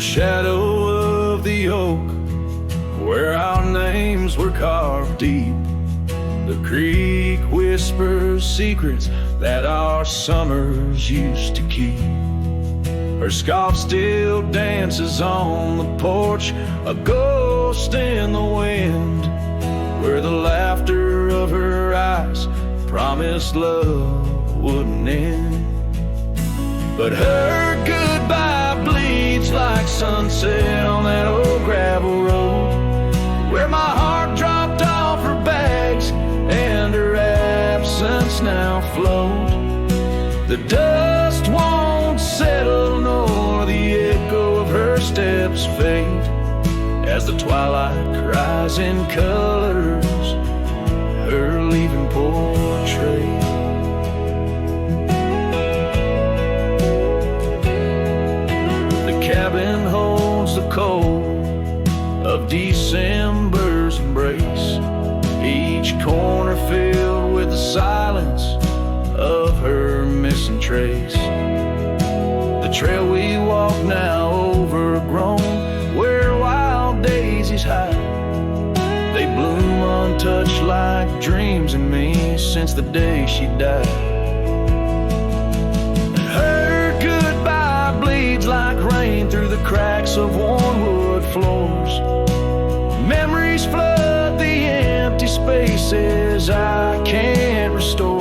shadow of the oak, where our names were carved deep. The creek whispers secrets that our summers used to keep. Her scarf still dances on the porch, a ghost in the wind, where the laughter of her eyes promised love wouldn't end. But her goodbye bleeds like sunset on that old gravel road, where my heart dropped off her bags and her absence now flowed. The dust won't settle nor the echo of her steps fade, as the twilight cries in colors her leaving portrait. Cabin holds the cold of December's embrace, each corner filled with the silence of her missing trace. The trail we walk now overgrown, where wild daisies hide, they bloom untouched like dreams in me since the day she died. Like rain through the cracks of worn wood floors, memories flood the empty spaces I can't restore.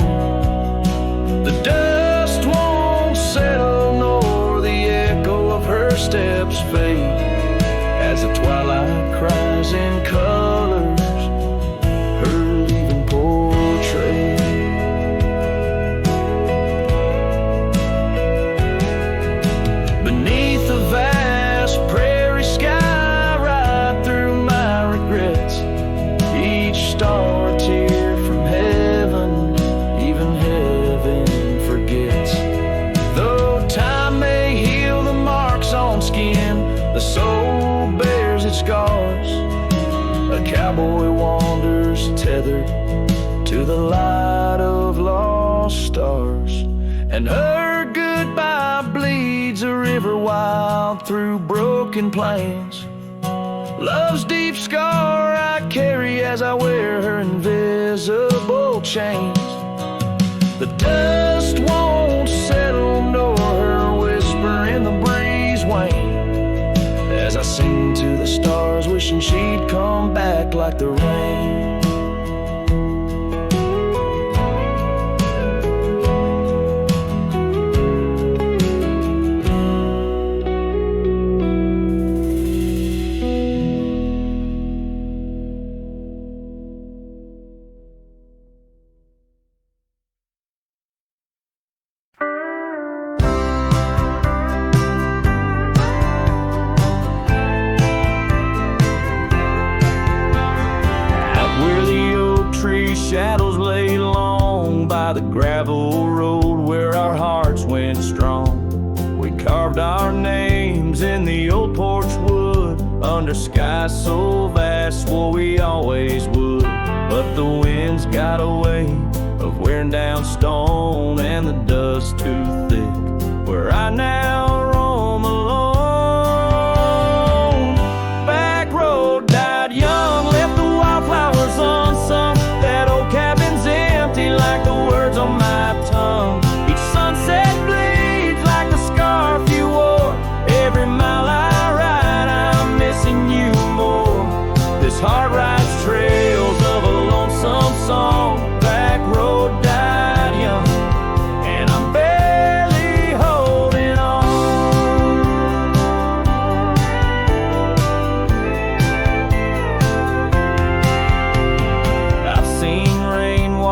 The dust won't settle nor the echo of her steps fade, as the twilight cries in colors her leaving portrait. The soul bears its scars. A cowboy wanders tethered to the light of lost stars, and her goodbye bleeds a river wild through broken plains. Love's deep scar I carry as I wear her invisible chains. The dust won't settle nor her whisper in the breeze wane, as I sing to the stars, wishing she'd come back like the rain. Shadows lay long by the gravel road, where our hearts went strong. We carved our names in the old porch wood, under skies so vast, swore we always would. But the winds got a way of wearing down stone, and the dust too thick, where I now roam alone. Backroad died young, left the wildflowers unsung. That old cabin's empty like the words on my tongue. Each sunset bleeds like the scarf you wore. Every mile I ride, I'm missing you more. This heart rides trails of a lonesome song. Backroad died young, and I'm barely holding on.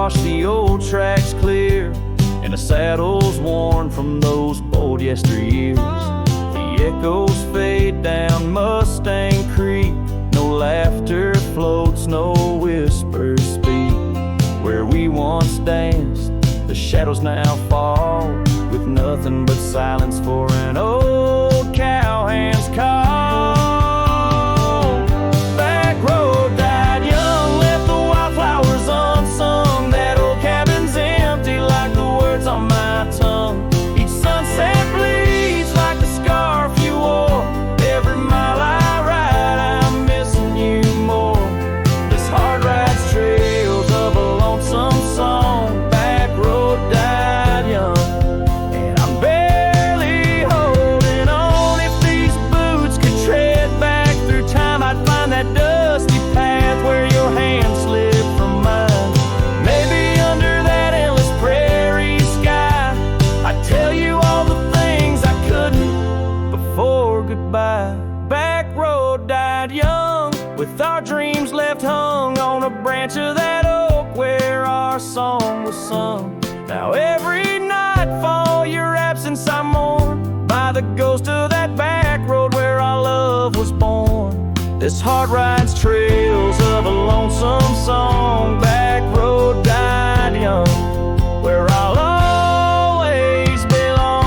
Wash the old tracks clear, and the saddles worn from those bold yesteryears. The echoes fade down Mustang Creek, no laughter floats, no whispers speak. Where we once danced, the shadows now fall, with nothing but silence for an old cowhand's call. Backroad died young, left the wildflowers unsung. On my tongue, each sunset bleeds like the scarf you wore. Every died young, with our dreams left hung on a branch of that oak where our song was sung. Now every nightfall your absence I mourn, by the ghost of that back road where our love was born. This heart rides trails of a lonesome song. Back road died young, where I'll always belong.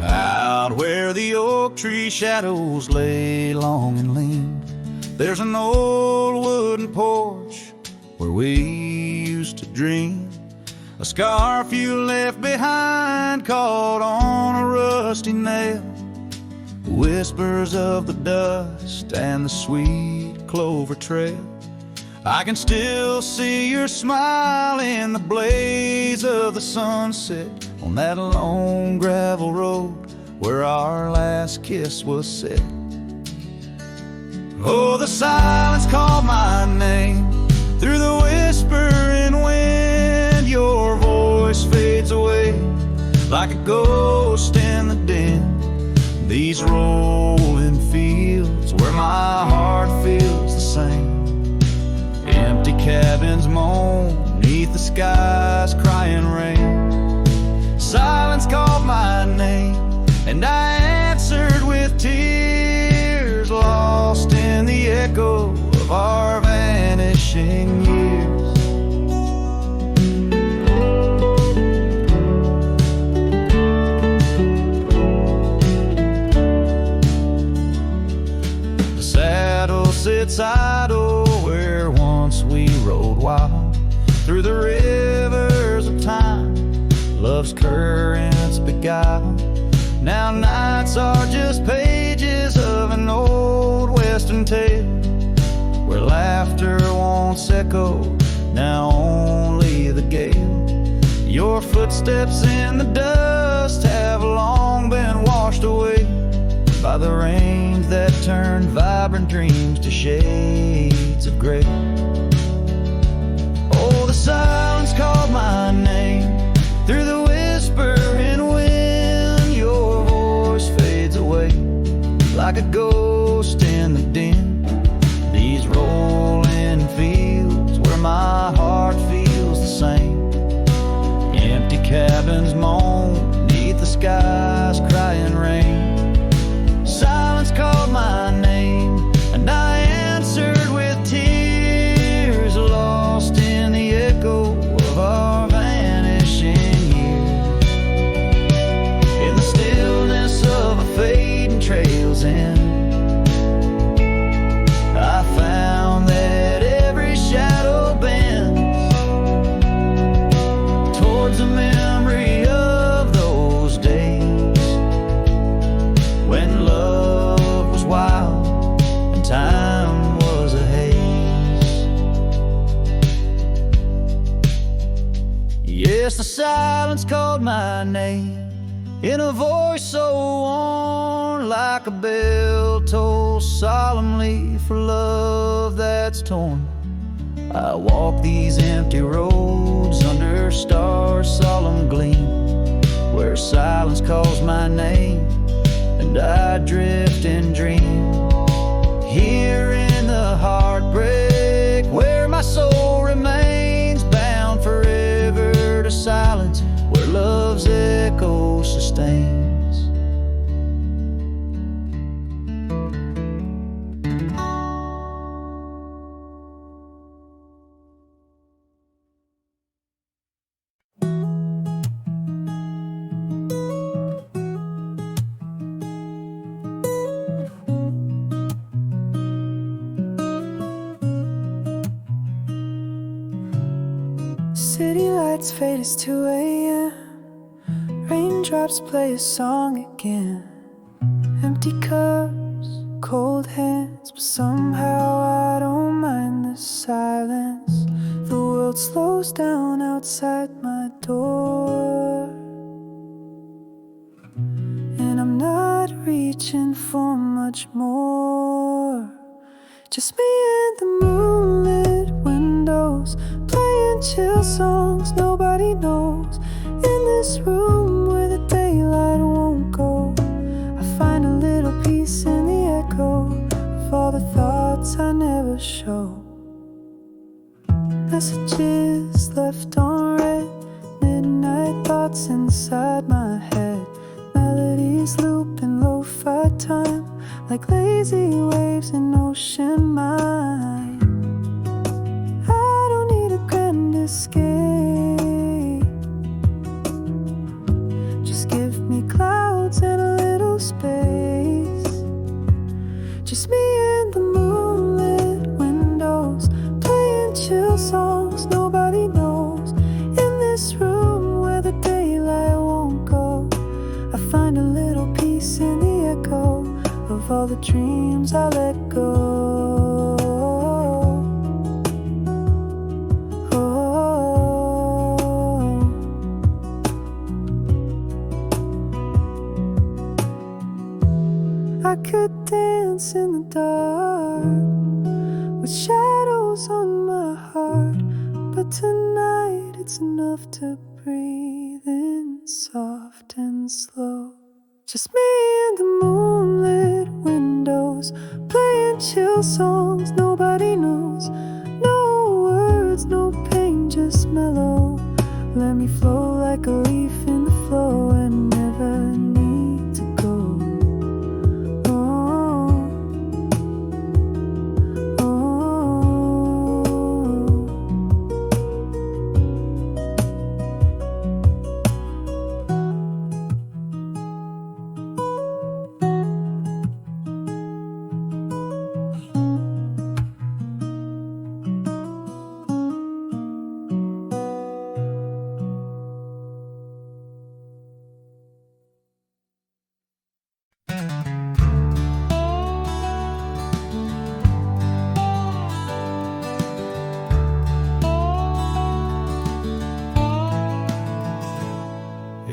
Out where the oak tree shadows lay long and lean, there's an old wooden porch where we used to dream. A scarf you left behind caught on a rusty nail, whispers of the dust and the sweet clover trail. I can still see your smile in the blaze of the sunset on that lone gravel road where our last kiss was said. Oh, the silence called my name through the whispering wind. Your voice fades away like a ghost in the din. These rolling fields where my heart feels the same. Empty cabins moan neath the sky's crying rain. Silence called my name and I answered with tears, lost in the echo of our vanishing years. The saddle sits idle where once we rode wild, through the rivers of time love's currents beguile. Now nights are just pages of an old western tale, where laughter once echoed, now only the gale. Your footsteps in the dust have long been washed away by the rains that turned vibrant dreams to shades of gray. Oh, the silence called my name through the whispering wind. Your voice fades away like a ghost in the din. These rolling fields where my heart feels the same. Empty cabins moan neath the sky's crying rain. Silence called my name and I answered with tears, lost in the echo of our vanishing years. In the stillness of a fading trail's end, I found that every shadow bends towards a memory of those days when love was wild and time was a haze. Yes, the silence called my name in a voice so worn like a bell toll solemnly for love that's torn. I walk these empty roads under stars' solemn gleam, where silence calls my name and I drift and dream. Here in the heartbreak where my soul remains bound forever to silence, where love's echo sustains. City lights fade as 2 a.m. Raindrops play a song again. Empty Empty cups, cold hands, but somehow I don't mind the silence. The world slows down outside my door, and I'm not reaching for much more. Just me and the moonlit windows, playing chill songs nobody knows. In this room where the daylight won't go, I find a little peace in the echo of all the thoughts I never show. Messages left on read, midnight thoughts inside my head. Melodies loop in lo-fi time, like lazy waves in ocean mind. I don't need a grand escape, just give me clouds and a little space. Just me and the moonlit windows, playing chill songs nobody knows. In this room where the daylight won't go, I find a little peace in the echo of all the dreams I let go. I could dance in the dark with shadows on my heart, but tonight it's enough to breathe in soft and slow. Just me and the moonlit windows, playing chill songs nobody knows. No words, no pain, just mellow. Let me flow like a leaf in the flow and never need to go.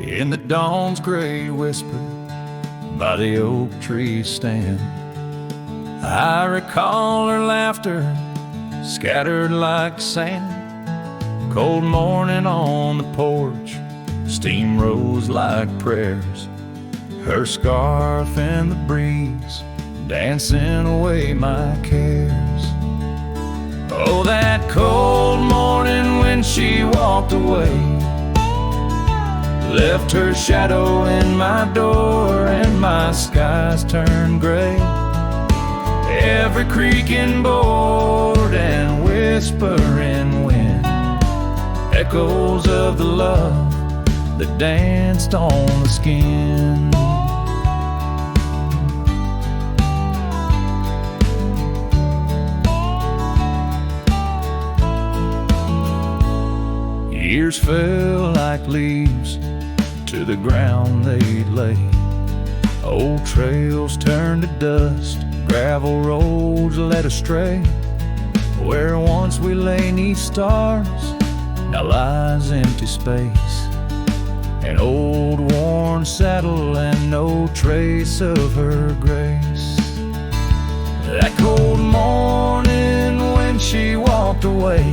In the dawn's gray whisper by the oak tree stand, I recall her laughter scattered like sand. Cold morning on the porch, steam rose like prayers. Her scarf in the breeze, dancing away my cares. Oh, that cold morning when she walked away, left her shadow in my door and my skies turned gray. Every creaking board and whispering wind, echoes of the love that danced on the skin. Years fell like leaves to the ground they'd lay. Old trails turned to dust, gravel roads led astray. Where once we lay 'neath stars, now lies empty space. An old worn saddle and no trace of her grace. That cold morning when she walked away,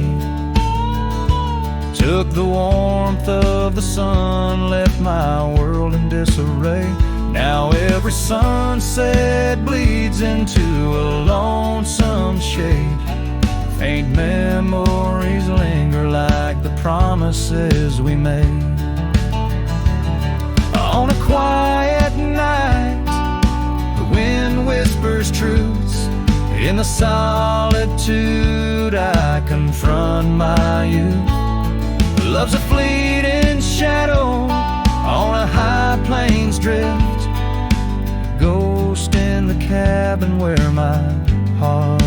took the warmth of the sun, left my world in disarray. Now every sunset bleeds into a lonesome shade. Faint memories linger like the promises we made. On a quiet night, the wind whispers truths. In the solitude I confront my youth. Love's a fleeting shadow on a high plains drift, a ghost in the cabin where my heart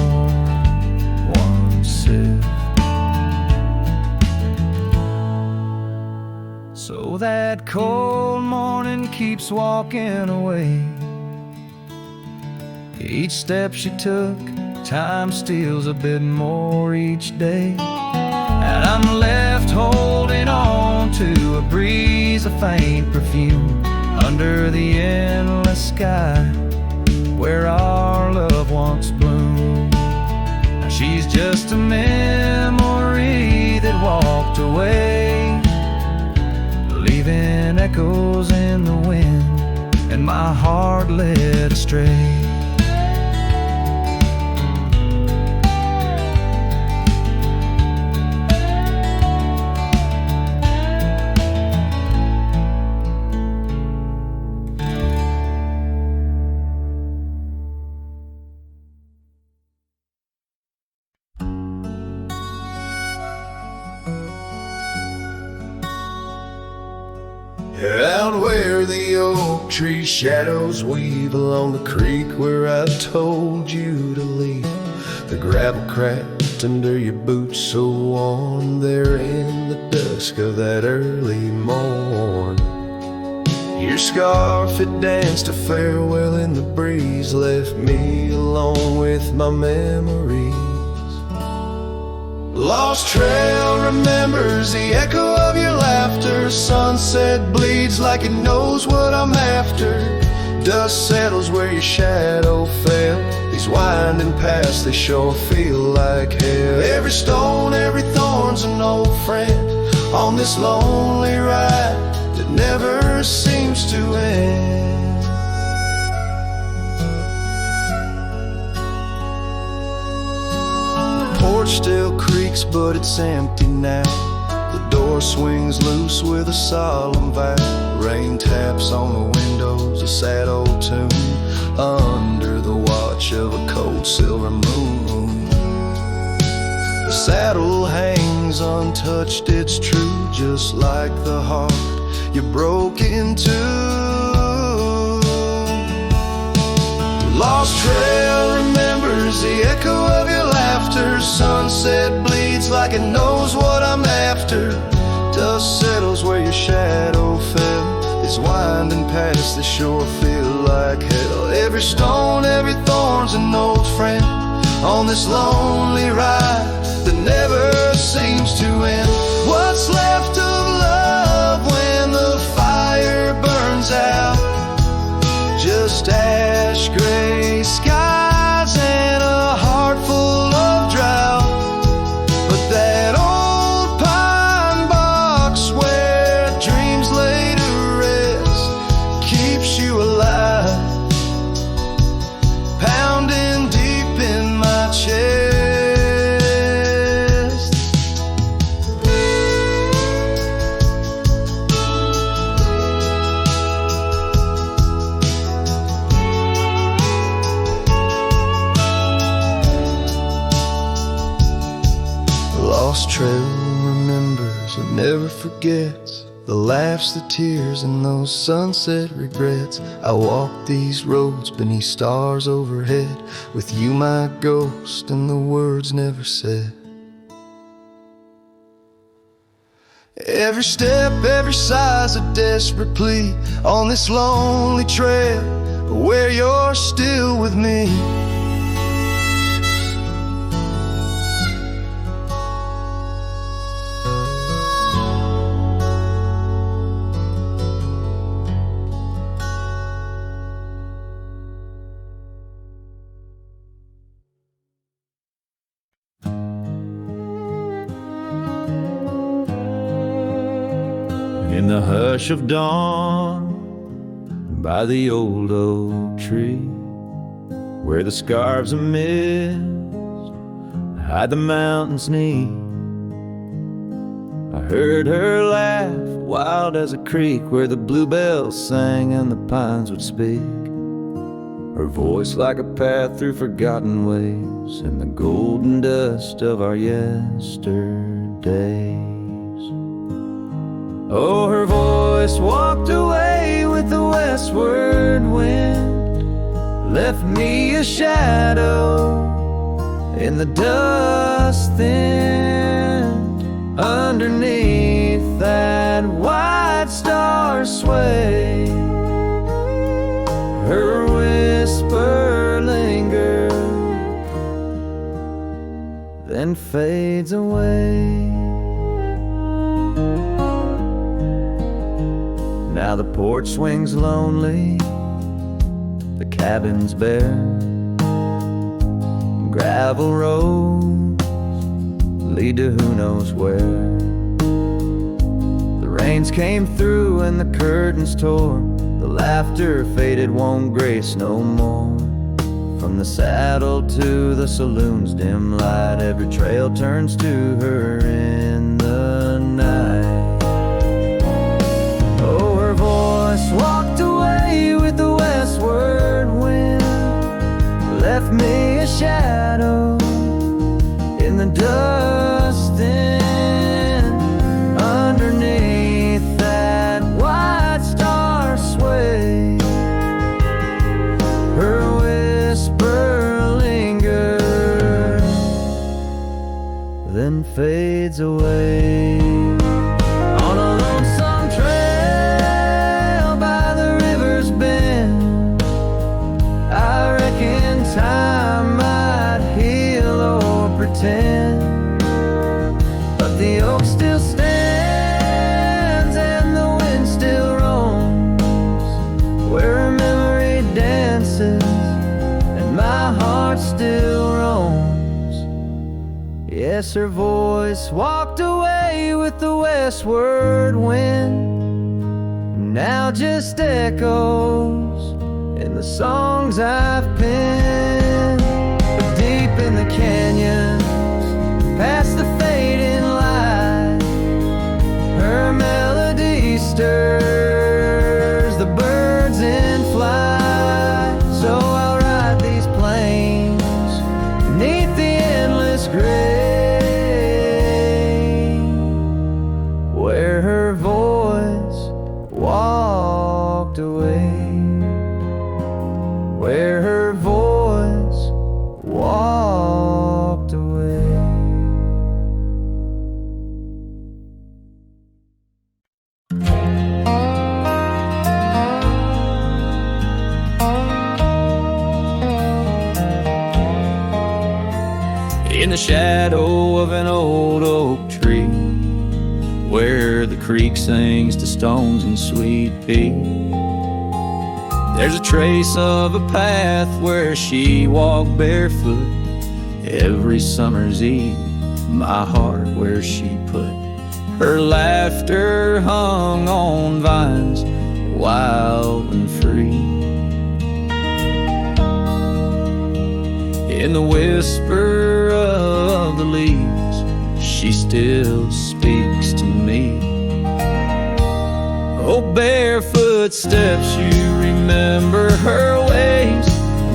once sit. So that cold morning keeps walking away, Each step she took, time steals a bit more each day, and I'm left holding on to a breeze of faint perfume under the endless sky where our love once bloomed. Now she's just a memory that walked away, leaving echoes in the wind and my heart led astray. Out where the oak tree shadows weave along the creek where I told you to leave, the gravel cracked under your boots so warm there in the dusk of that early morn. Your scarf had danced a farewell in the breeze, left me alone with my memories. Lost trail remembers the echo of your laughter. Sunset bleeds like it knows what I'm after. Dust settles where your shadow fell. These winding paths, they sure feel like hell. Every stone, every thorn's an old friend on this lonely ride that never seems to end. Porch still creaks, but it's empty now. The door swings loose with a solemn vow. Rain taps on the windows, a sad old tune under the watch of a cold silver moon. The saddle hangs untouched, it's true, just like the heart you broke into. Lost trail remembers the echo of your laughter. Sunset bleeds like it knows what I'm after. Dust settles where your shadow fell. These winding paths, they sure feel like hell. Every stone, every thorn's an old friend on this lonely ride that never seems to end. What's left of love when the fire burns out? Just ash gray skies and a heart full of drought. But that old pine box where dreams lay to rest keeps you alive, pounding deep in my chest. Lost trail remembers and never forgets the laughs, the tears, and those sunset regrets. I walk these roads beneath stars overhead with you, my ghost, and the words never said. Every step, every sigh's a desperate plea on this lonely trail where you're still with me. In the hush of dawn, by the old oak tree, where the scarves of mist hide the mountain's knee, I heard her laugh, wild as a creek, where the bluebells sang and the pines would speak. Her voice like a path through forgotten ways in the golden dust of our yesterdays. Oh, her voice walked away with the westward wind, left me a shadow in the dust thinned. Underneath that white star sway, her whisper lingers then fades away. Now the porch swings lonely, the cabin's bare, gravel roads lead to who knows where. The rains came through and the curtains tore, the laughter faded, won't grace no more. From the saddle to the saloon's dim light, every trail turns to her in the night. Oh, her voice walked away with the westward wind, left me a shadow in the dust, and underneath that white star sway, her whisper lingers, then fades away. On a lonesome trail by the river's bend, I reckon time might heal or pretend, but the oak still stands and the wind still roams, where her memory dances and my heart still roams. Yes, her voice walked away with the westward wind, now just echoes in the songs I've penned. But deep in the canyons, past the fading light, her melody stirs the birds in flight. So I'll ride these plains beneath the endless gray, where her voice walked away, where her voice walked away. In the shadow of an old oak tree, where the creek sings to stones and sweet pea, there's a trace of a path where she walked barefoot every summer's eve. My heart where she put her laughter hung on vines, wild and free. In the whisper of the leaves, she still speaks to me. Oh, barefoot steps, you remember her ways,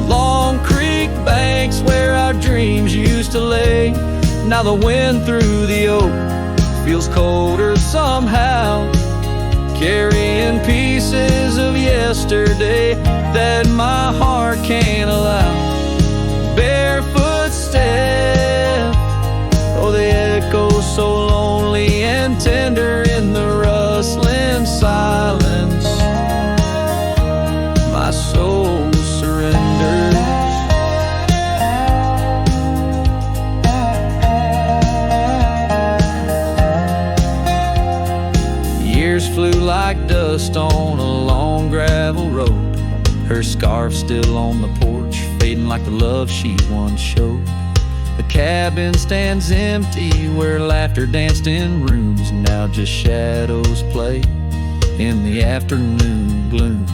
long creek banks where our dreams used to lay. Now the wind through the oak feels colder somehow, carrying pieces of yesterday that my heart can't allow. Barefoot step, oh, they echo so lonely and tender in the rustling silence. My soul surrenders. Years flew like dust on a long gravel road, her scarf still on the porch, fading like the love she once showed. The cabin stands empty where laughter danced in rooms, now just shadows play in the afternoon gloom.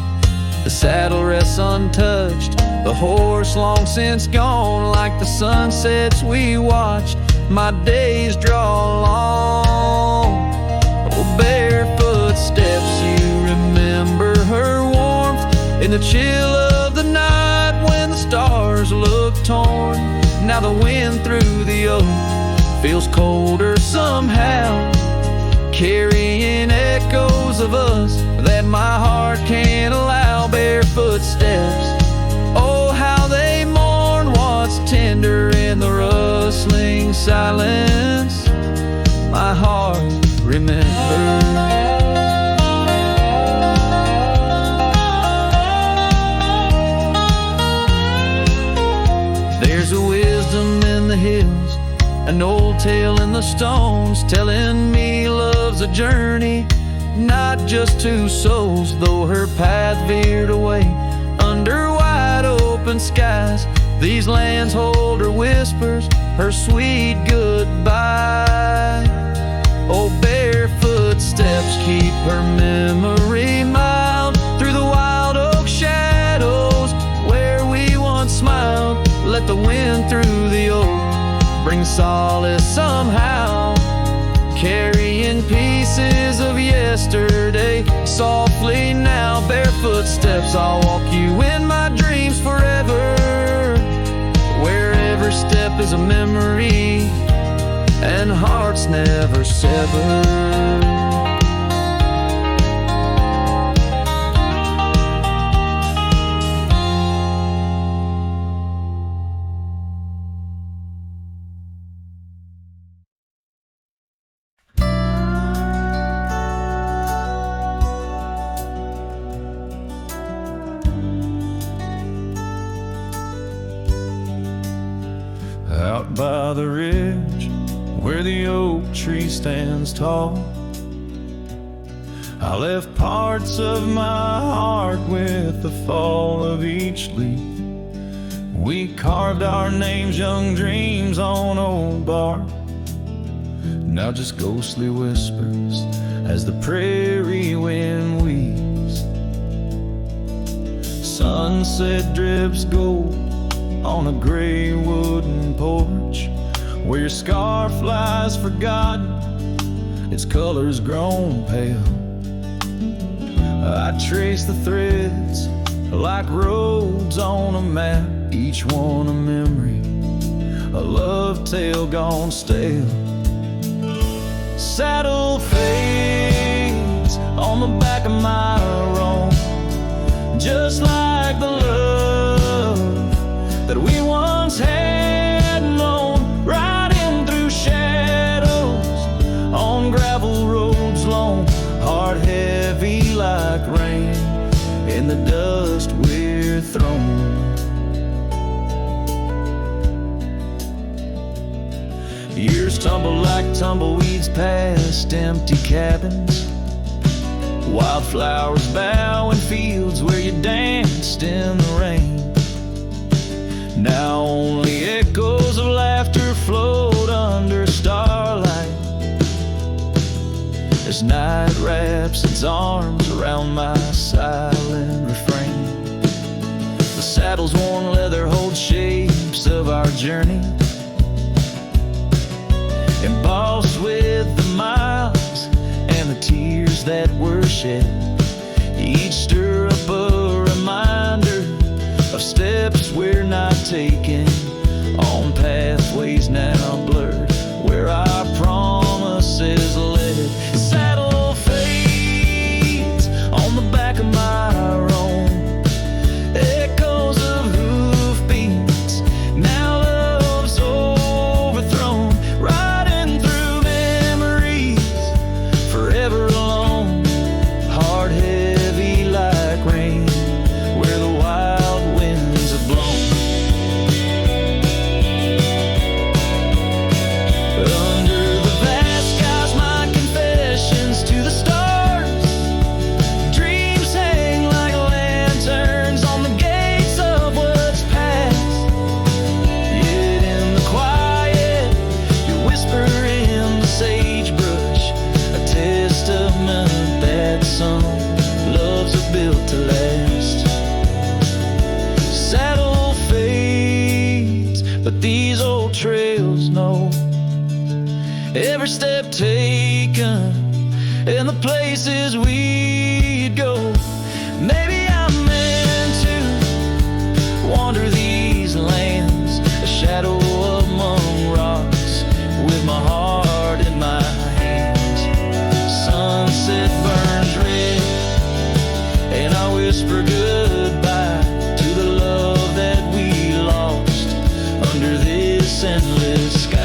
The saddle rests untouched, the horse long since gone, like the sunsets we watched, my days draw long. Oh, barefoot steps, you remember her warmth in the chill of the night when the stars look torn. Now the wind through the oak feels colder somehow, carrying echoes of us that my heart can't allow. Barefoot steps, oh, how they mourn what's tender in the rustling silence. My heart remembers. There's a wisdom in the hills An old tale in the stones telling me love's a journey, not just two souls. Though her path veered away under wide open skies, these lands hold her whispers, her sweet goodbye. Oh, barefoot steps keep her memory mild through the wild oak shadows where we once smiled. Let the wind through the oak bring solace somehow, carrying pieces of yesterday softly now. Barefoot steps, I'll walk you in my dreams forever, where every step is a memory and hearts never sever. Out by the ridge where the oak tree stands tall, I left parts of my heart with the fall of each leaf. We carved our names, young dreams on old bark, now just ghostly whispers as the prairie wind weaves. Sunset drips gold on a gray wooden porch where your scarf lies forgotten, its colors grown pale. I trace the threads like roads on a map, each one a memory, a love tale gone stale. Saddle fades on the back of my roan, just like the love that we once had known, riding through shadows on gravel roads long, heart heavy like rain in the dust we're thrown. Years tumble like tumbleweeds past empty cabins, wildflowers bow in fields where you danced in the rain. Now only echoes of laughter float under starlight as night wraps its arms around my silent refrain. The saddle's worn leather holds shapes of our journey, embossed with the miles and the tears that were shed. Each stir up a reminder of steps we're not taking, on pathways now blurred where our promises led. Saddle fades on the back of my roan, echoes of hoofbeats, now love's overthrown, riding through memories forever alone, heart heavy like rain where the wild winds have blown. Under the vast skies, my confessions to the stars, dreams hang like lanterns on the gates of what's past. Yet in the quiet, you whisper in the sagebrush, a testament that some loves are built to last. Saddle fades, but these old trails know every step taken and the places we'd go. Maybe I'm meant to wander these lands, a shadow among rocks, with my heart in my hands. Sunset burns red, and I whisper goodbye to the love that we lost under this endless sky.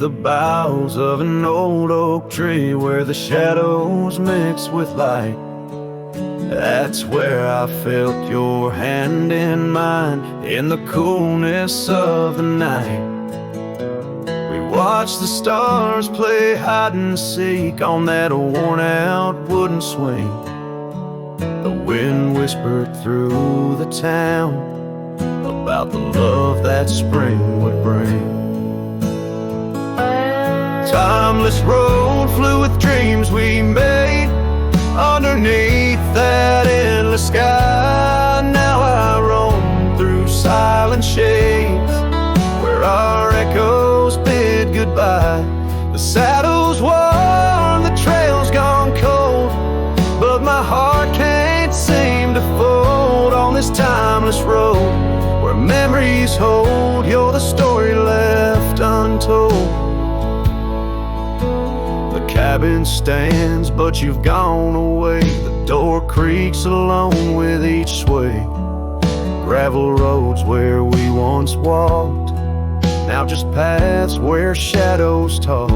the boughs of an old oak tree where the shadows mix with light. That's where I felt your hand in mine in the coolness of the night. We watched the stars play hide and seek on that worn out wooden swing. The wind whispered through the town about the love that spring would bring. Timeless road flew with dreams we made underneath that endless sky. Now I roam through silent shades where our echoes bid goodbye. The saddle's worn, the trail's gone cold, but my heart can't seem to fold on this timeless road where memories hold. You're the story left untold. The cabin stands, but you've gone away. The door creaks along with each sway. Gravel roads where we once walked, now just paths where shadows talk.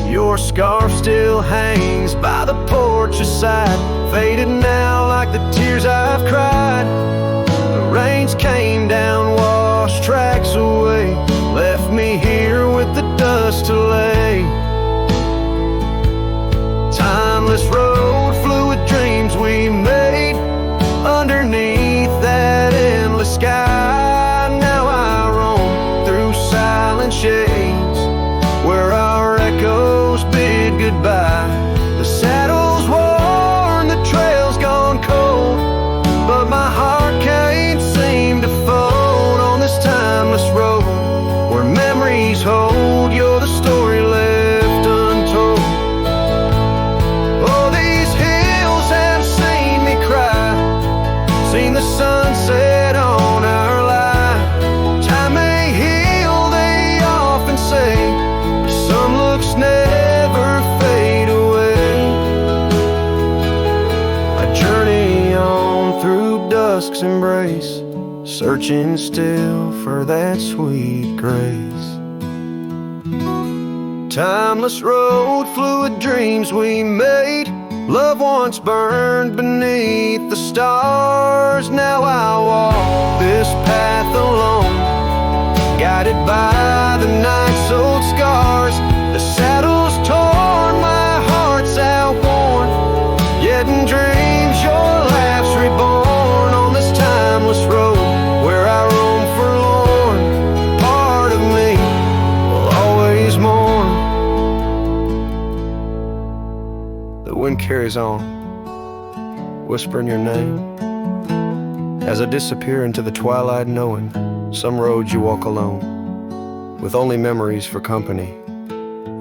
Your scarf still hangs by the porch's side, faded now like the tears I've cried. The rains came down, washed tracks away, left me here with the dust to lay. Timeless road flew with dreams we made underneath that endless sky. Now I roam through silent shades where our echoes bid goodbye. The saddle's worn, the trail's gone cold, but my heart can't seem to fold on this timeless road where memories hold. You're the story left untold. Oh, these hills have seen me cry, seen the sunset on our line. Time may heal, they often say, some looks never fade away. I journey on through dusk's embrace, searching still for that sweet grace. Timeless road flew with dreams we made. Love once burned beneath the stars. Now I walk this path alone, guided by the night's old scars. The saddle's torn, my heart's outworn, yet in dreams your laugh's reborn on this timeless road where I roam forlorn. Part of me will always mourn. The wind carries on, whispering your name as I disappear into the twilight, knowing some roads you walk alone, with only memories for company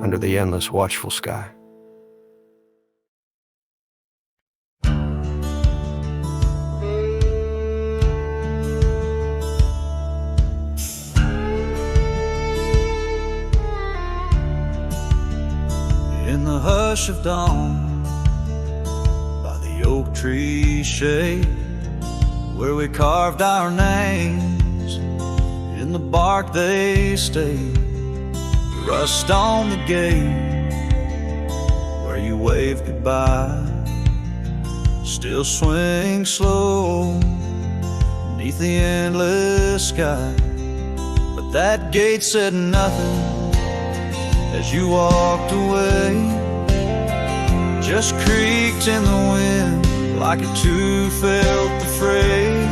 under the endless watchful sky. In the hush of dawn, by the oak tree shade, where we carved our names, in the bark they stayed. Rust on the gate, where you waved goodbye, still swing slow beneath the endless sky. But that gate said nothing as you walked away, just creaked in the wind like it too felt the fray.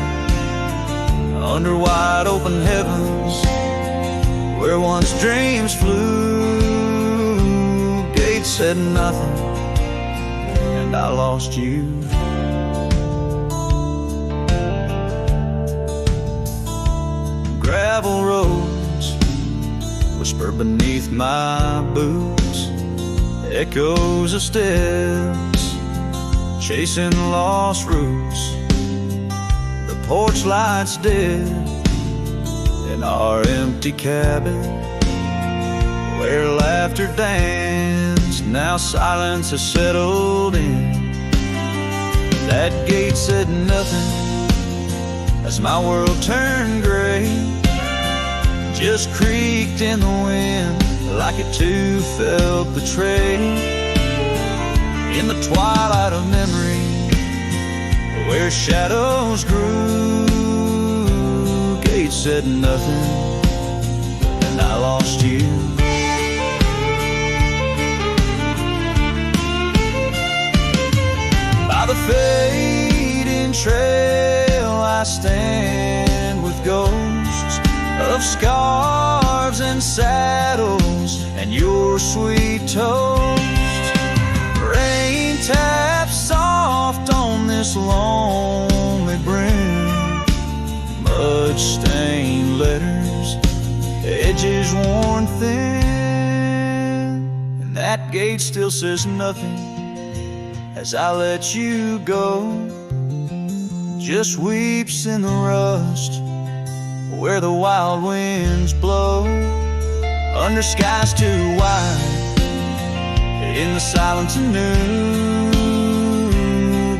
Under wide open heavens where once dreams flew, gate said nothing and I lost you. Gravel roads whisper beneath my boots, echoes of steps chasing lost roots. The porch lights dead in our empty cabin where laughter danced. Now silence has settled in. That gate said nothing as my world turned gray, just creaked in the wind like it too felt betrayed in the twilight of memory, where shadows grew. Gates said nothing, and I lost you. By the fading trail I stand with ghosts of scarves and saddles and your sweet toast. Rain taps soft on this lonely brim, mud-stained letters, edges worn thin, and that gate still says nothing as I let you go. Just weeps in the rust where the wild winds blow, under skies too wide, in the silence anew.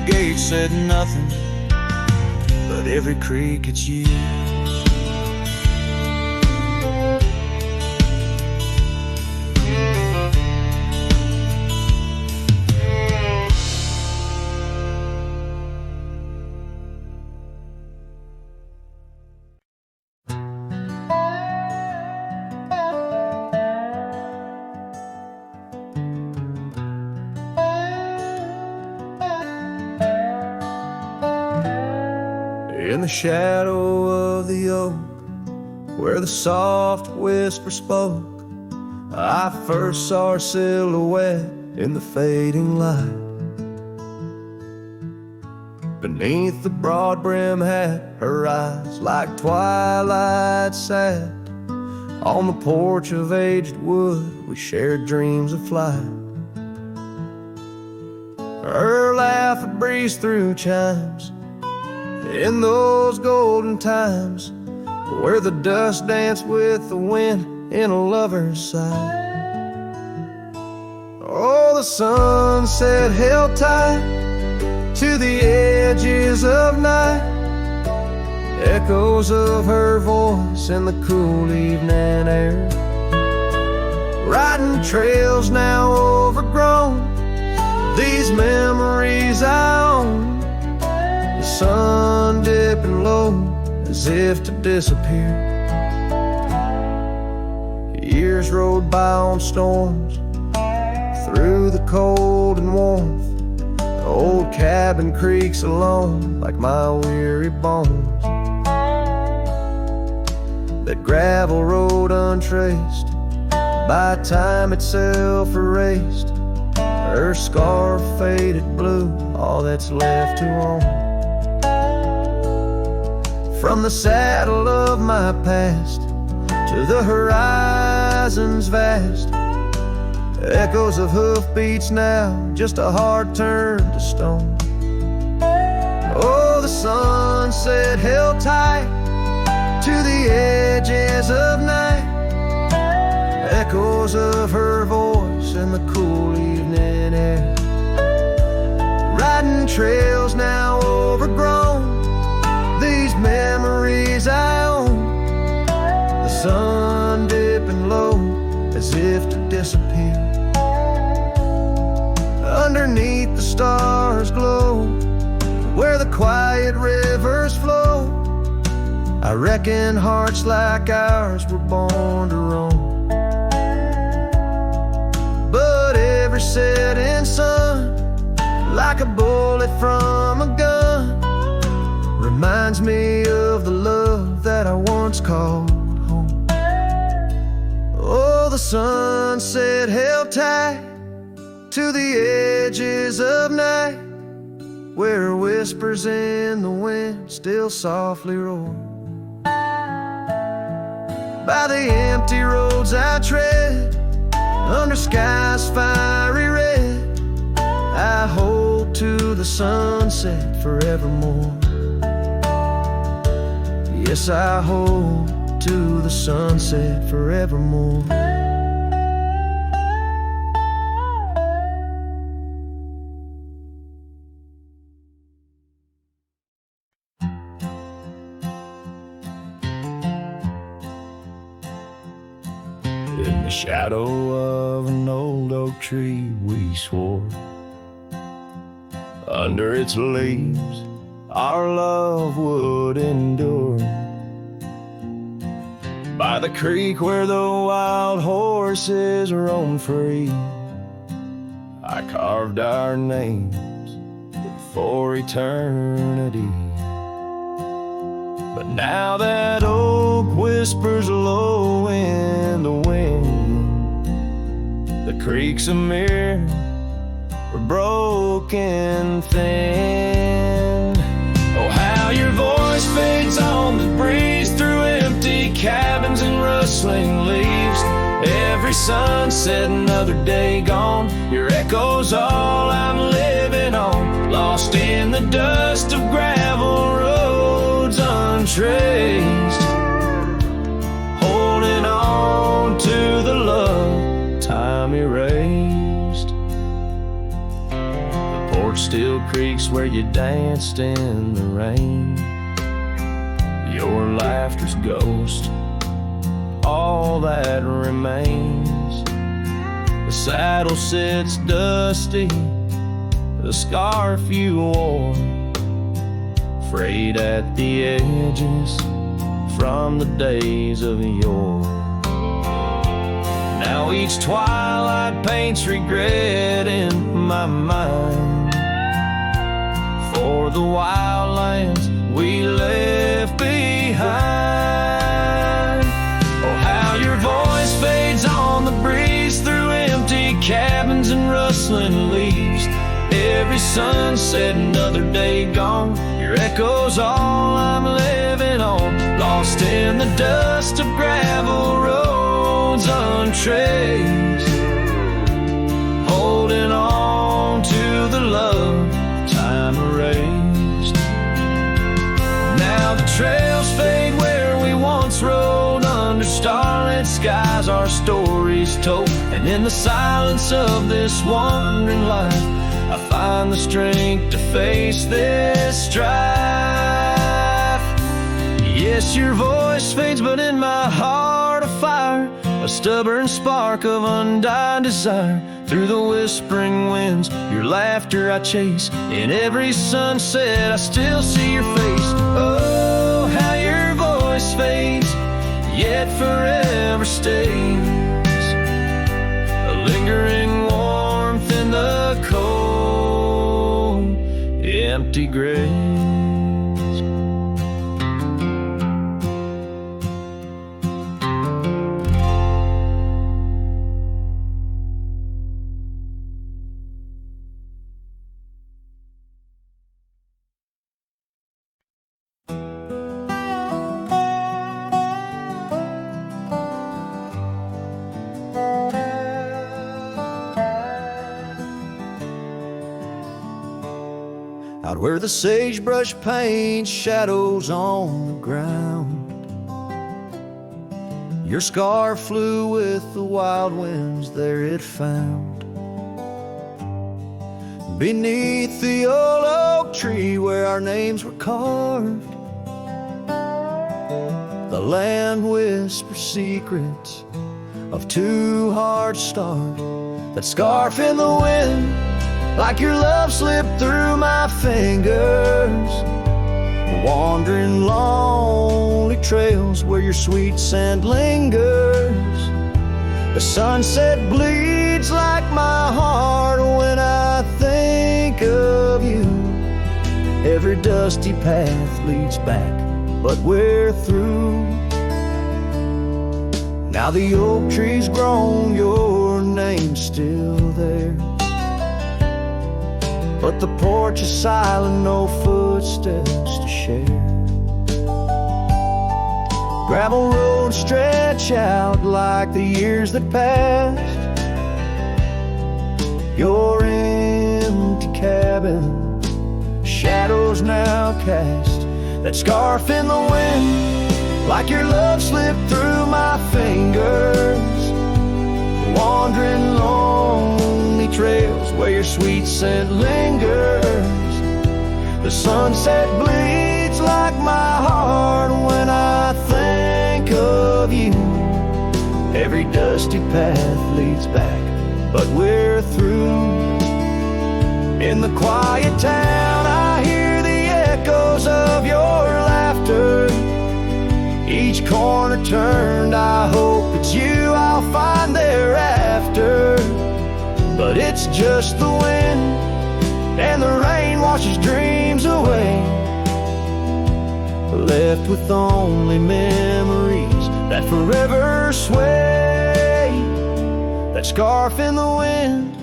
Gate said nothing, but every creak it's you. In the shadow of the oak, where the soft whisper spoke, I first saw her silhouette in the fading light. Beneath the broad brim hat, her eyes like twilight sat. On the porch of aged wood, we shared dreams of flight. Her laugh would breeze through chimes in those golden times, where the dust danced with the wind in a lover's sight. Oh, the sunset held tight to the edges of night, echoes of her voice in the cool evening air. Riding trails now overgrown, these memories I own. The sun dipping low as if to disappear. Years rode by on storms, through the cold and warmth. The old cabin creaks alone like my weary bones. That gravel road untraced, by time itself erased. Her scarf faded blue, all that's left to own. From the saddle of my past to the horizons vast, echoes of hoofbeats now, just a heart turned to stone. Oh, the sunset held tight to the edges of night, echoes of her voice in the cool evening air. Riding trails now overgrown, these memories I own. The sun dipping low as if to disappear. Underneath the stars glow, where the quiet rivers flow. I reckon hearts like ours were born to roam. But every setting sun, like a bullet from a gun, reminds me of the love that I once called home. Oh, the sunset held tight to the edges of night, where whispers in the wind still softly roar. By the empty roads I tread, under skies fiery red, I hold to the sunset forevermore. Yes, I hold to the sunset forevermore. the shadow of an old oak tree we swore. Under its leaves our love would endure. By the creek where the wild horses roam free, I carved our names for eternity. But now that oak whispers low in the wind, the creek's a mirror, we're broken thin. Oh, how your voice fades on the breeze through empty cabins and rustling leaves. Every sunset, another day gone, your echo's all I'm living on. Lost in the dust of gravel roads untraced, holding on to the love time erased. The porch still creaks where you danced in the rain. Your laughter's ghost, all that remains. The saddle sits dusty, the scarf you wore, frayed at the edges from the days of yore. Now each twilight paints regret in my mind for the wild lands we left behind. Oh, how your voice fades on the breeze through empty cabins and rustling leaves. Every sunset, another day gone, your echo's all I'm living on. Lost in the dust of gravel roads untraced, holding on to the love time erased. Now the trails fade where we once rode, under starlit skies our stories told. And in the silence of this wandering life, I find the strength to face this strife. Yes, your voice fades, but in my heart a fire, a stubborn spark of undying desire. Through the whispering winds, your laughter I chase. In every sunset, I still see your face. Oh, how your voice fades, yet forever stays. A lingering warmth in the cold, empty graves. Out where the sagebrush paints shadows on the ground, your scar flew with the wild winds, there it found. Beneath the old oak tree where our names were carved, the land whispers secrets of two hearts starved. That scarf in the wind, like your love slipped through my fingers. Wandering lonely trails where your sweet scent lingers. The sunset bleeds like my heart when I think of you. Every dusty path leads back, but we're through. Now the oak tree's grown, your name's still there, but the porch is silent, no footsteps to share. Gravel roads stretch out like the years that passed. Your empty cabin, shadows now cast. That scarf in the wind, like your love slipped through my fingers. Wandering lonely trails where your sweet scent lingers. The sunset bleeds like my heart when I think of you. Every day dusty path leads back, but we're through. In the quiet town I hear the echoes of your laughter. Each corner turned, I hope it's you I'll find thereafter. But it's just the wind, and the rain washes dreams away, left with only memories that forever sway. That scarf in the wind,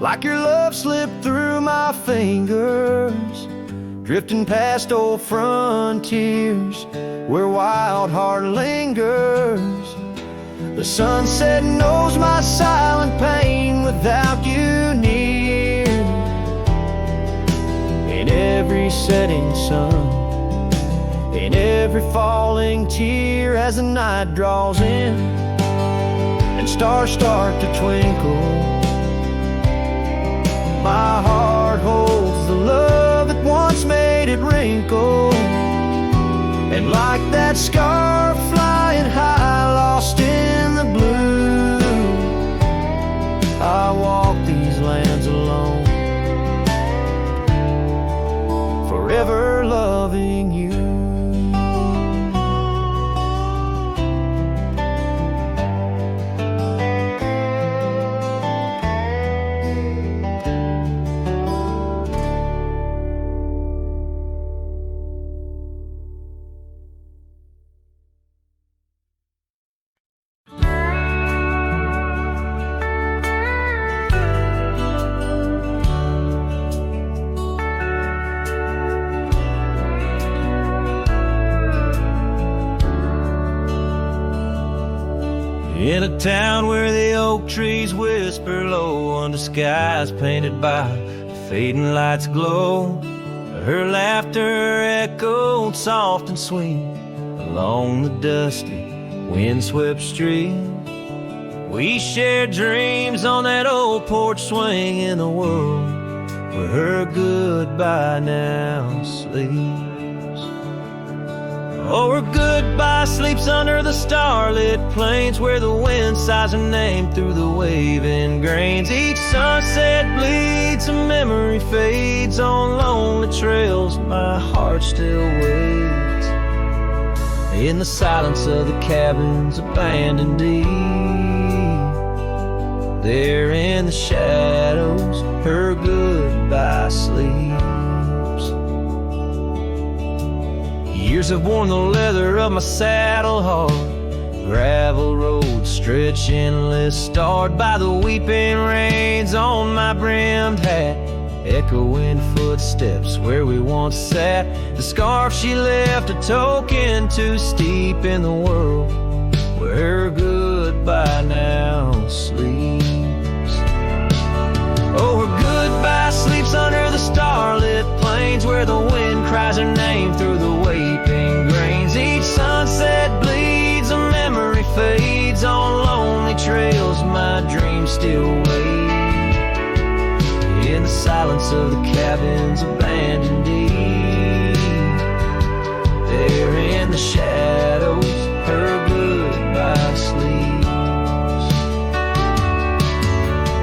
like your love slipped through my fingers, drifting past old frontiers where wild heart lingers. The sunset knows my silent pain without you near. In every setting sun, in every falling tear, as the night draws in and stars start to twinkle, my heart holds the love that once made it wrinkle. And like that scarf flying high, lost in the blue, I walk these lands alone, forever loving you. In a town where the oak trees whisper low under skies painted by fading lights glow, her laughter echoed soft and sweet along the dusty windswept street. We shared dreams on that old porch swing in a world where her goodbye now sleeps. Oh, her goodbye sleeps under the starlit plains where the wind sighs her name through the waving grains. Each sunset bleeds, a memory fades on lonely trails. My heart still waits in the silence of the cabins abandoned deep. There in the shadows, her goodbye sleeps. Years have worn the leather of my saddle hard, gravel roads stretch endless, starred by the weeping rains on my brimmed hat, echoing footsteps where we once sat. The scarf she left a token too steep in the world where her goodbye now sleeps. Oh, her goodbye sleeps under the starlit plains where the wind cries her name through the waving grains. Each sunset bleeds, a memory fades on lonely trails. My dreams still wait in the silence of the cabins abandoned deep. There in the shadows, her goodbye sleeps.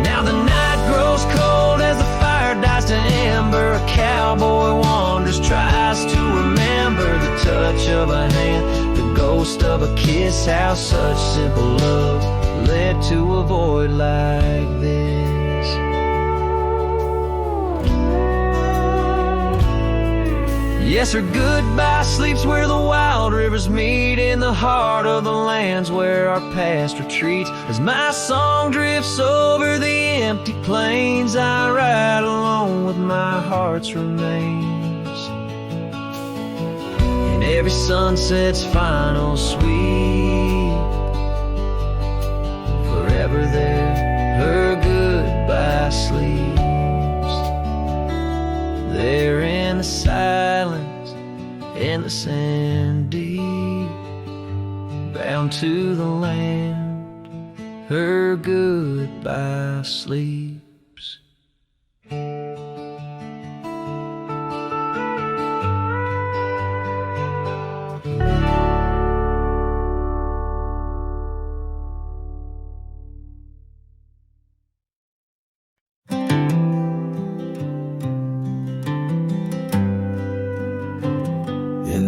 Now the night grows cold as the fire dies to ember. A cowboy wanders, tries to remember the touch of a hand, the ghost of a kiss. How such simple love led to a void like this. Yes, her goodbye sleeps where the wild rivers meet, in the heart of the lands where our past retreats. As my song drifts over the empty plains, I ride alone with my heart's remains. In every sunset's final sweep, forever there, her goodbye sleeps. There in the silence, in the sand deep, bound to the land, her goodbye sleeps.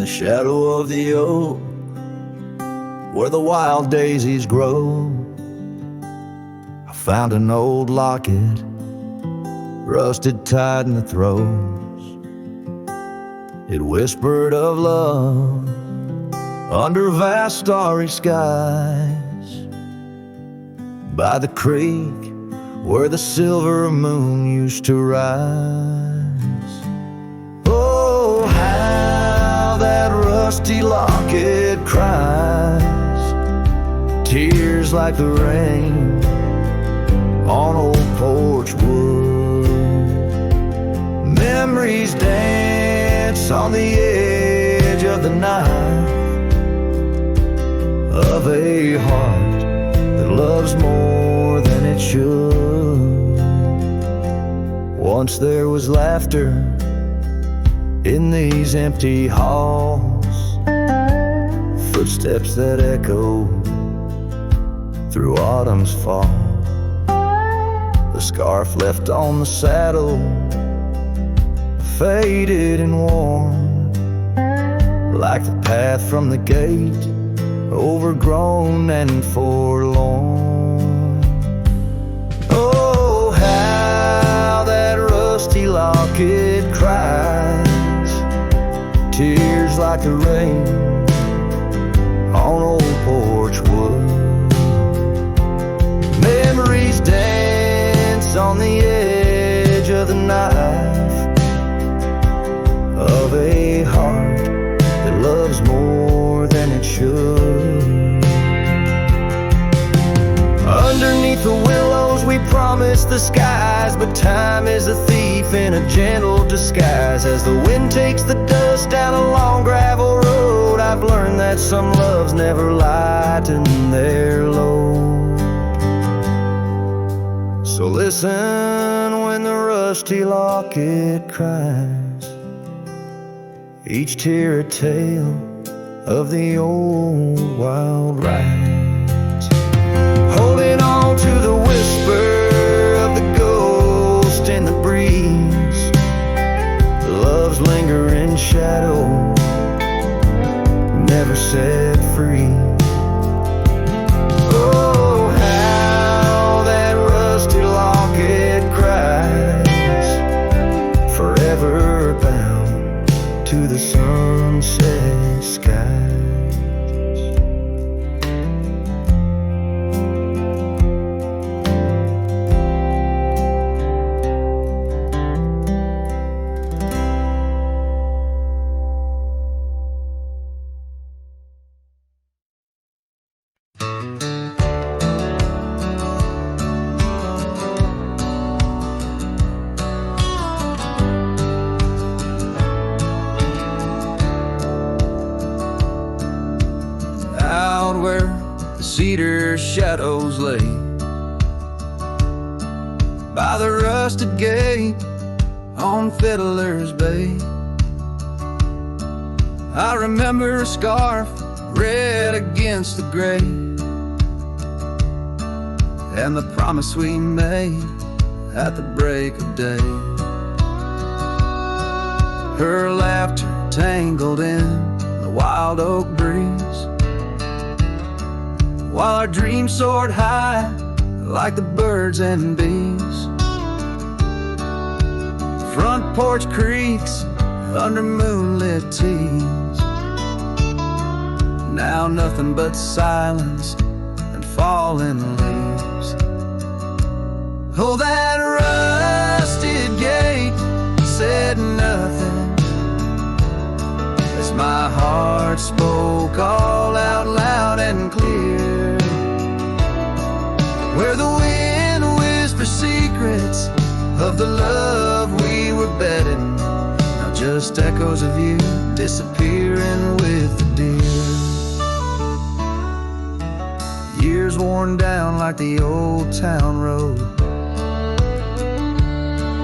shadow of the oak, where the wild daisies grow, I found an old locket, rusted tight in the throes. It whispered of love under vast starry skies, by the creek where the silver moon used to rise. Oh, how that rusty locket cries, tears like the rain on old porch wood. Memories dance on the edge of the knife of a heart that loves more than it should. Once there was laughter in these empty halls, footsteps that echo through autumn's fall. The scarf left on the saddle, faded and worn, like the path from the gate, overgrown and forlorn. Oh, how that rusty locket cries, tears like the rain on old porch wood. Memories dance on the edge of the knife of a heart that loves more than it should. Underneath the willows we promised the skies, but time is a thief in a gentle disguise. As the wind takes the dust down a long gravel road, I've learned that some loves never lighten their load. So listen when the rusty locket cries, each tear a tale of the old wild rides. Holding on to the whisper of the ghost in the breeze, love's lingering shadow never set free. Oh, how that rusty locket cries, forever bound to the sunset skies. Cedar shadows lay by the rusted gate on Fiddler's Bay. I remember a scarf red against the gray, and the promise we made at the break of day. Her laughter tangled in the wild oak breeze, while our dreams soared high like the birds and bees. Front porch creaks under moonlit tees, now nothing but silence and falling leaves. Oh, that rusted gate said nothing as my heart spoke all out loud and clear, where the wind whispers secrets of the love we were betting, now just echoes of you disappearing with the deer. Years worn down like the old town road,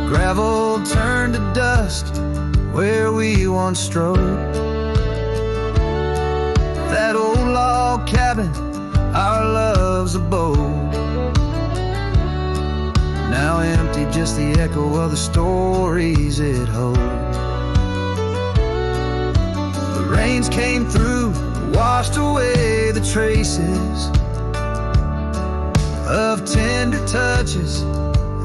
gravel turned to dust where we once strode. That old log cabin, our love's abode, now empty, just the echo of the stories it holds. The The rains came through, washed away the traces of tender touches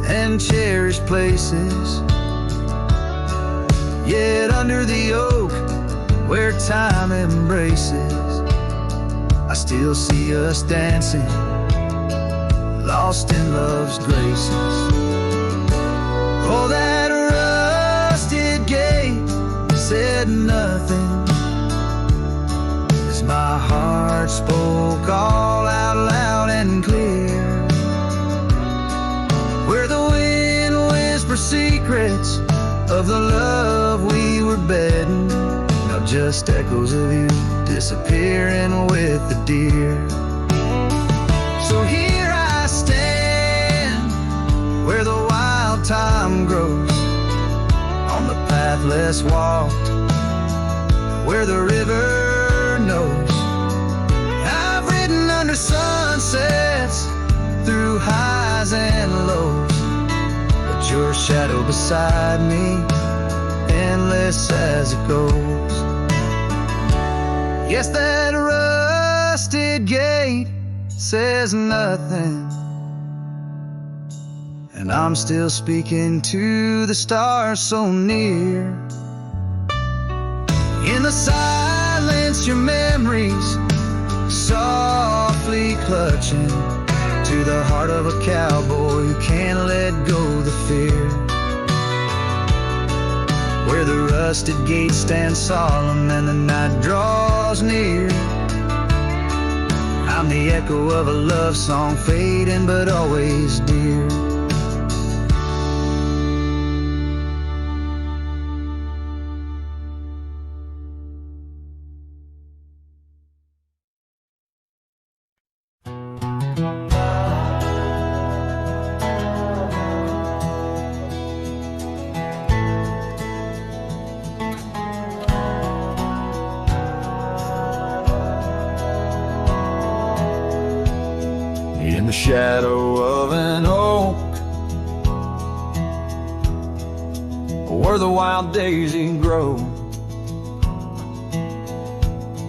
and cherished places. Yet under the oak where time embraces, I still see us dancing, lost in love's graces. Oh, that rusted gate said nothing as my heart spoke all out loud and clear. Where the wind whispers secrets of the love we were bedding, now just echoes of you disappearing with the deer. So here I stand, where the wild time grows, on the path less walked, where the river knows. I've ridden under sunsets, through highs and lows, but your shadow beside me, endless as it goes. Yes, that rusted gate says nothing, and I'm still speaking to the stars so near. In the silence, your memories softly clutching to the heart of a cowboy who can't let go the fear. Where the rusted gate stands solemn and the night draws near, I'm the echo of a love song fading but always dear. In the shadow of an oak, where the wild daisy grows,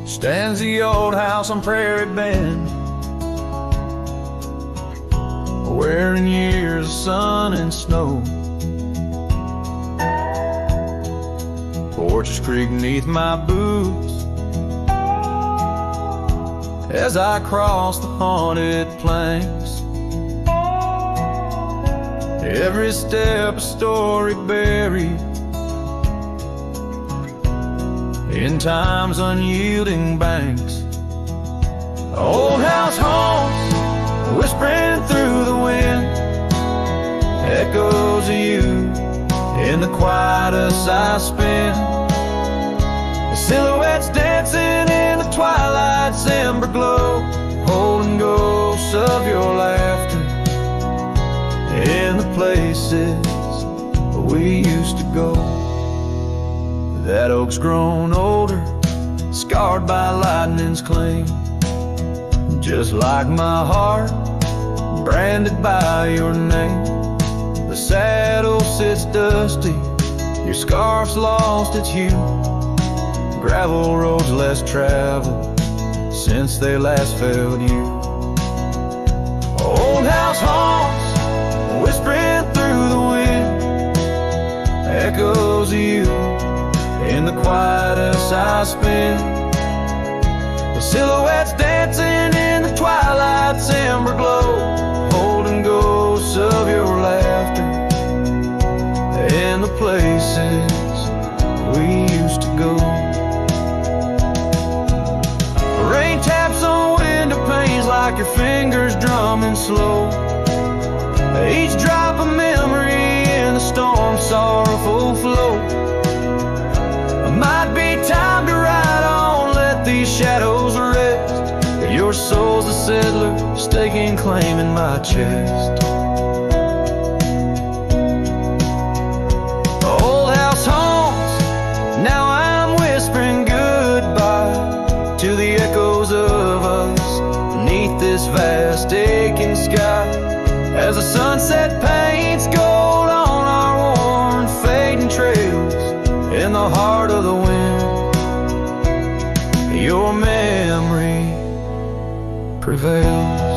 stands the old house on Prairie Bend, where in years of sun and snow, porches creak neath my boots as I cross the haunted planks. Every step a story buried in time's unyielding banks. Old house haunts, whispering through the wind, echoes of you in the quietest I spend. The silhouettes dancing in the twilight's ember glow, holding ghosts of your laughter in the places we used to go. That oak's grown older, scarred by lightning's cling, just like my heart, branded by your name. The saddle sits dusty, your scarf's lost its hue, gravel roads less traveled since they last felt you. Old house haunts, whispering through the wind, echoes of you in the quietest I spend. The silhouettes dancing in the twilight's ember glow, holding ghosts of your laughter in the places we used to go. Rain taps on window panes like your fingers drumming slow, each drop a memory in the storm's sorrowful flow. Might be time to ride on, let these shadows rest. Your soul's a settler, staking claim in my chest. Old house haunts, now I'm whispering goodbye to the echoes of us beneath this vast aching sky, as the sunset paints gold on our worn fading trails in the heart of the wind. prevails.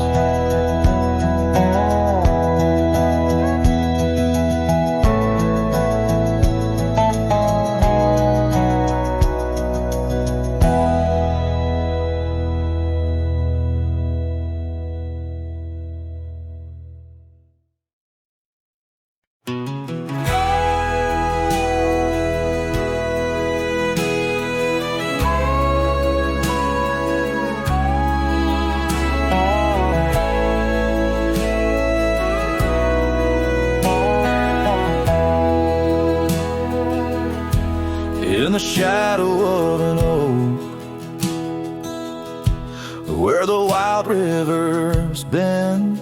In the shadow of an oak, where the wild river's been,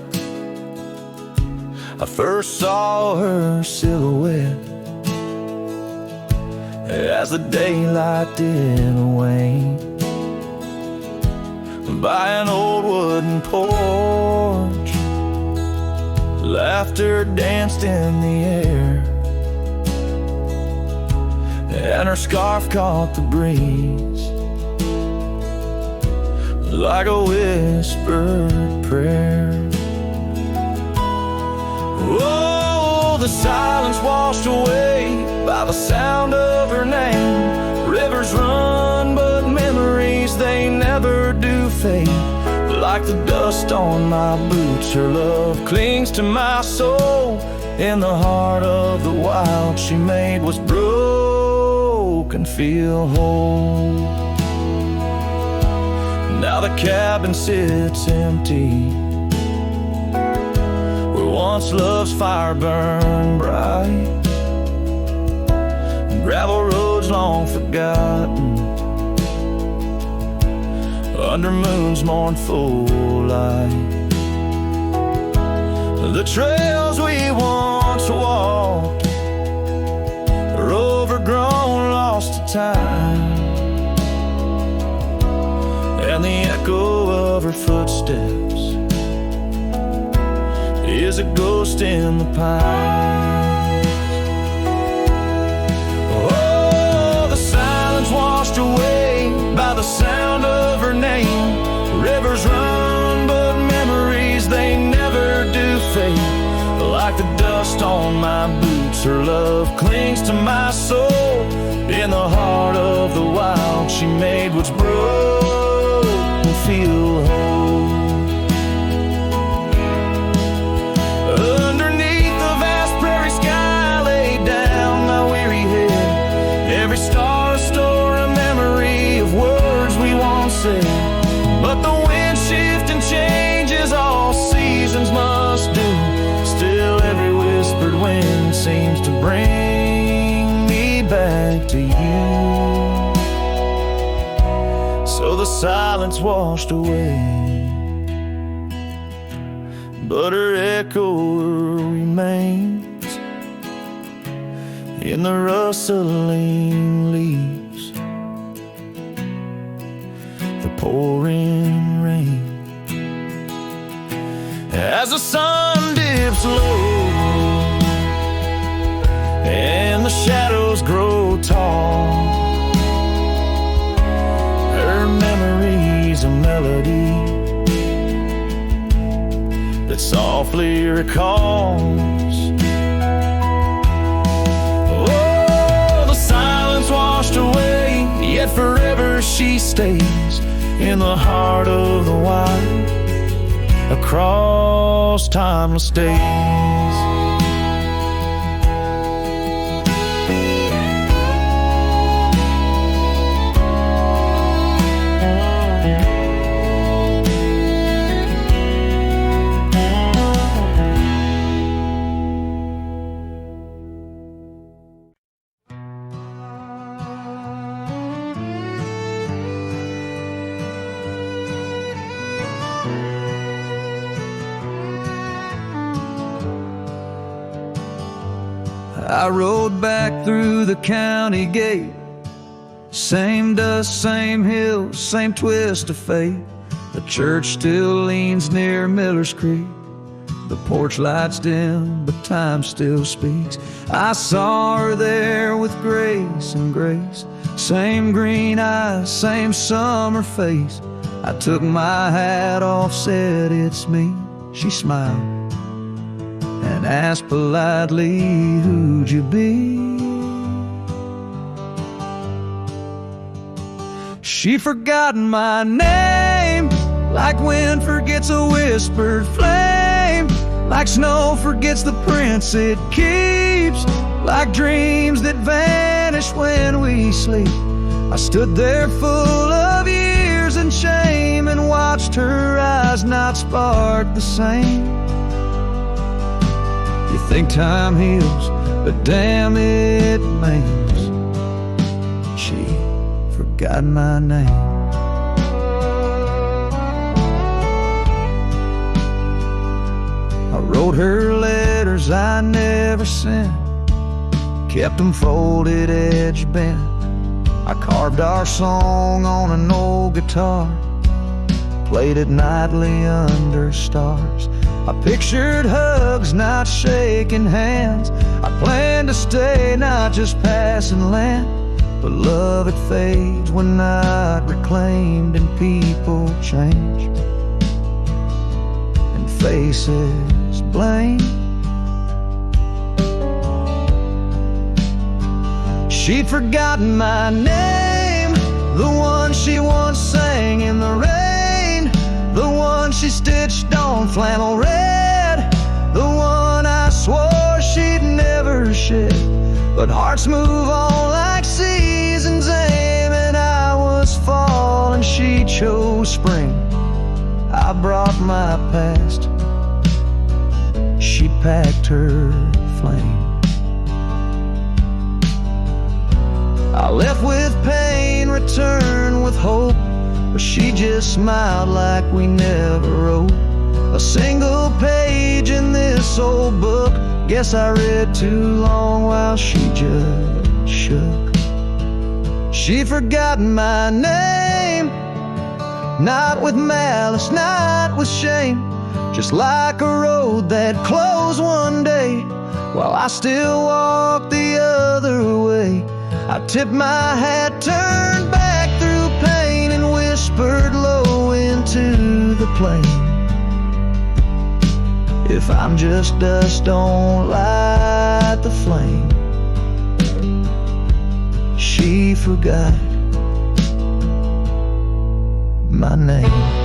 I first saw her silhouette as the daylight did wane. By an old wooden porch, laughter danced in the air, and her scarf caught the breeze like a whispered prayer. Oh, the silence washed away by the sound of her name. Rivers run, but memories, they never do fade. Like the dust on my boots, her love clings to my soul. In the heart of the wild, she made what's broken feel whole. Now the cabin sits empty, where once love's fire burned bright. Gravel roads long forgotten, under moon's mournful light. The trails we once walked are overgrown, lost to time, and the echo of her footsteps is a ghost in the pines. Oh, the silence washed away by the sound of her name. Rivers run, but memories, they never do fade. Like the dust on my boots, her love clings to my soul. In the heart of the wild, she made what's broken feel whole. Underneath the vast prairie sky, laid down my weary head. Every star a store, a memory of words we once said. But the wind shifts and changes, all seasons must do. Still every whispered wind seems to bring me back to you. So the silence washed away, but her echo remains in the rustling leaves, the pouring rain. As the sun dips low and the shadows grow tall, her memory's a melody that softly recalls. Oh, the silence washed away, yet forever she stays in the heart of the wild, across timeless days. I rode back through the county gate. Same dust, same hills, same twist of fate. The church still leans near Miller's Creek. The porch lights dim, but time still speaks. I saw her there with grace and grace. Same green eyes, same summer face. I took my hat off, said it's me. She smiled and asked politely, who'd you be? She forgotten my name, like wind forgets a whispered flame, like snow forgets the prints it keeps, like dreams that vanish when we sleep. I stood there full of years and shame and watched her eyes not spark the same. You think time heals, but damn it maims. She forgot my name. I wrote her letters I never sent, kept them folded, edge bent. I carved our song on an old guitar, played it nightly under stars. I pictured hugs, not shaking hands. I planned to stay, not just passing land. But love, it fades when not reclaimed, and people change, and faces blame. She'd forgotten my name, the one she once sang in the rain, the one she stitched on flannel red, the one I swore she'd never shed. But hearts move on like seasons aim, and I was fall and she chose spring. I brought my past, she packed her flame. I left with pain, returned with hope, but she just smiled like we never wrote a single page in this old book. Guess I read too long while she just shook. She forgotten my name, not with malice, not with shame, just like a road that closed one day while I still walk the other way. I tipped my hat, turned back through pain, and whispered low into the plain. If I'm just dust, don't light the flame. She forgot my name.